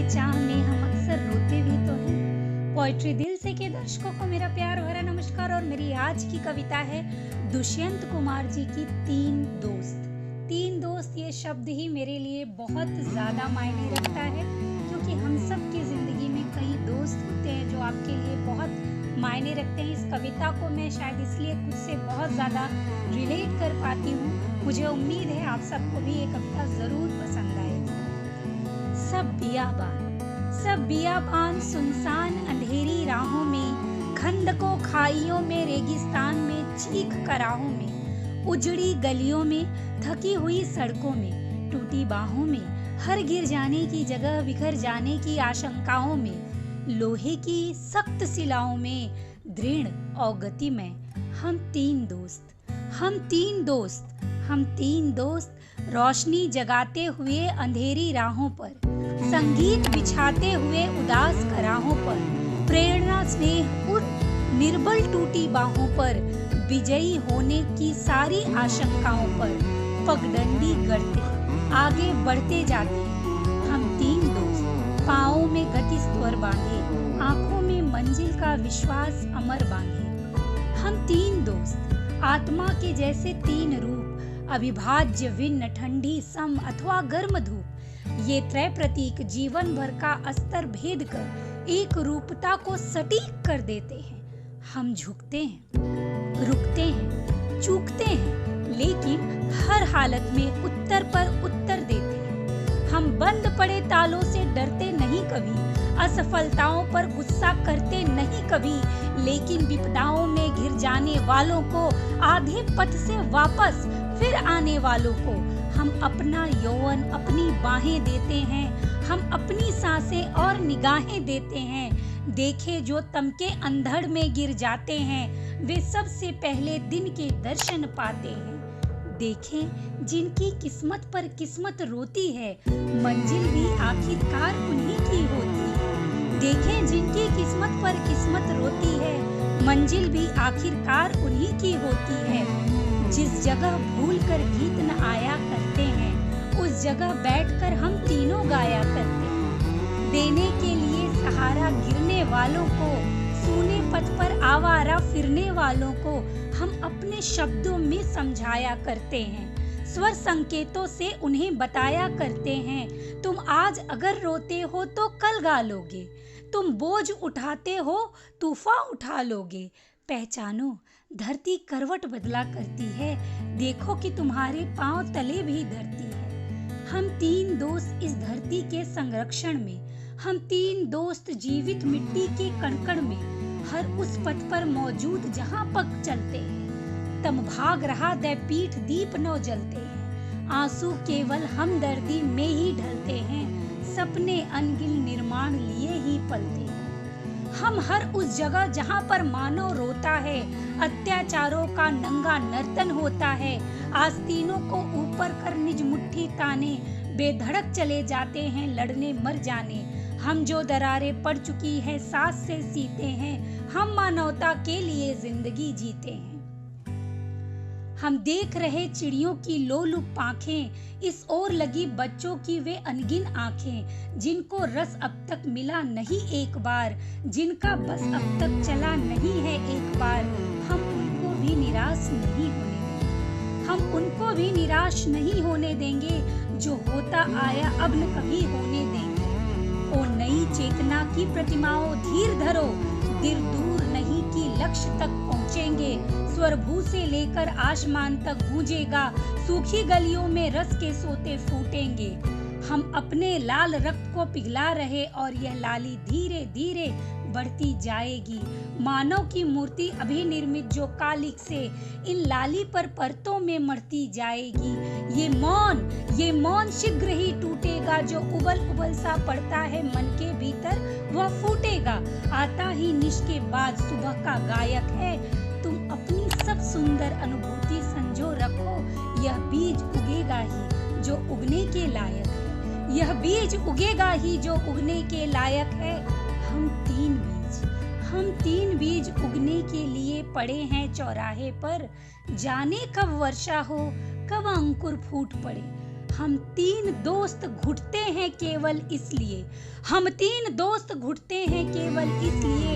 चाह में हम अक्सर रोते भी तो हैं। पोएट्री दिल से के दर्शकों को मेरा प्यार भरा नमस्कार। और मेरी आज की कविता है दुष्यंत कुमार जी की तीन दोस्त। तीन दोस्त ये शब्द ही मेरे लिए बहुत ज़्यादा मायने रखता है, क्योंकि हम सब की ज़िंदगी में कई दोस्त होते हैं जो आपके लिए बहुत मायने रखते हैं। इस कविता को मैं शायद इसलिए खुद से बहुत ज़्यादा रिलेट कर पाती हूँ। मुझे उम्मीद है आप सबको भी ये कविता ज़रूर पसंद आएगी। सब बियाबान सुनसान अंधेरी राहों में, खंदकों खाइयों में, रेगिस्तान में, चीख कराहों में, उजड़ी गलियों में, थकी हुई सड़कों में, टूटी बाहों में, हर गिर जाने की जगह बिखर जाने की आशंकाओं में, लोहे की सख्त सिलाओं में, दृढ़ और गति में, हम तीन दोस्त रोशनी जगाते हुए अंधेरी राहों पर, संगीत बिछाते हुए उदास कराहों पर, प्रेरणा स्नेह और निर्बल टूटी बाहों पर, विजयी होने की सारी आशंकाओं पर पगडंडी करते आगे बढ़ते जाते हम तीन दोस्त, पाँवों में गति स्वर बांधे, आंखों में मंजिल का विश्वास अमर बांधे। हम तीन दोस्त, आत्मा के जैसे तीन रूप, अविभाज्य भिन्न, ठंडी सम अथवा गर्म धूप, ये त्रय प्रतीक जीवन भर का अस्तर भेद कर एक रूपता को सटीक कर देते हैं। हम झुकते हैं, रुकते हैं, चूकते हैं, लेकिन हर हालत में उत्तर पर उत्तर देते हैं। हम बंद पड़े तालों से डरते नहीं कभी, असफलताओं पर गुस्सा करते नहीं कभी, लेकिन विपदाओं में घिर जाने वालों को, आधे पथ से वापस फिर आने वालों को हम अपना यौवन, अपनी बाहें देते हैं। हम अपनी सांसें और निगाहें देते हैं। देखे जो तमके अंधड़ में गिर जाते हैं, वे सबसे पहले दिन के दर्शन पाते हैं। देखें जिनकी किस्मत पर किस्मत रोती है, मंजिल भी आखिरकार उन्हीं की होती है। देखें जिनकी किस्मत पर किस्मत रोती है, मंजिल भी आखिरकार उन्हीं की होती है। जिस जगह भूल कर गीत न आया करते हैं, उस जगह बैठकर हम तीनों गाया करते हैं। देने के लिए सहारा गिरने वालों को, सूने पथ पर आवारा फिरने वालों को हम अपने शब्दों में समझाया करते हैं। स्वर संकेतों से उन्हें बताया करते हैं। तुम आज अगर रोते हो तो कल गा लोगे, तुम बोझ उठाते हो तूफान उठा लोगे। पहचानो धरती करवट बदला करती है, देखो कि तुम्हारे पांव तले भी धरती है। हम तीन दोस्त इस धरती के संरक्षण में, हम तीन दोस्त जीवित मिट्टी के कणकण में, हर उस पथ पर मौजूद जहां पग चलते हैं। तम भाग रहा दे पीठ दीप नौ जलते हैं, आंसू केवल हमदर्दी में ही ढलते हैं, सपने अनगिन निर्माण लिए ही पलते हैं। हम हर उस जगह जहां पर मानव रोता है, अत्याचारों का नंगा नर्तन होता है, आस्तीनों को ऊपर कर निज मुट्ठी ताने, बेधड़क चले जाते हैं लड़ने मर जाने। हम जो दरारें पड़ चुकी है सांस से सीते हैं, हम मानवता के लिए जिंदगी जीते हैं। हम देख रहे चिड़ियों की लोलुप आंखें, इस ओर लगी बच्चों की वे अनगिन आंखें, जिनको रस अब तक मिला नहीं एक बार, जिनका बस अब तक चला नहीं है एक बार। हम उनको भी निराश नहीं होने देंगे, हम उनको भी निराश नहीं होने देंगे, जो होता आया अब न कभी होने देंगे। ओ नई चेतना की प्रतिमाओं धीर धरो, दिल दूर नहीं कि लक्ष्य तक पहुँचेंगे। स्वर भू से लेकर आसमान तक गूंजेगा, सूखी गलियों में रस के सोते फूटेंगे। हम अपने लाल रक्त को पिघला रहे और यह लाली धीरे धीरे बढ़ती जाएगी। मानव की मूर्ति अभी निर्मित जो कालिक से इन लाली पर परतों में मरती जाएगी। ये मौन शीघ्र ही टूटेगा, जो उबल उबल सा पड़ता है मन के भीतर वह फूटेगा। आता ही निश के बाद सुबह का गायक है, तुम अपनी सब सुंदर अनुभूति संजो रखो। यह बीज उगेगा ही जो उगने के लायक है, यह बीज उगेगा ही जो उगने के लायक है। हम तीन बीज उगने के लिए पड़े हैं चौराहे पर, जाने कब वर्षा हो कब अंकुर फूट पड़े। हम 3 दोस्त घुटते हैं केवल इसलिए, हम 3 दोस्त घुटते हैं केवल इसलिए,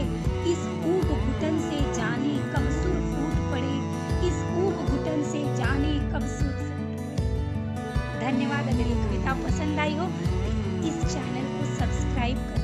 इस ऊब घुटन से जाने कब सुर फूट पड़े, इस ऊब घुटन से जाने कब सुर फूट पड़े। धन्यवाद। अगर ये कविता पसंद आई हो तो इस चैनल को सब्सक्राइब करें।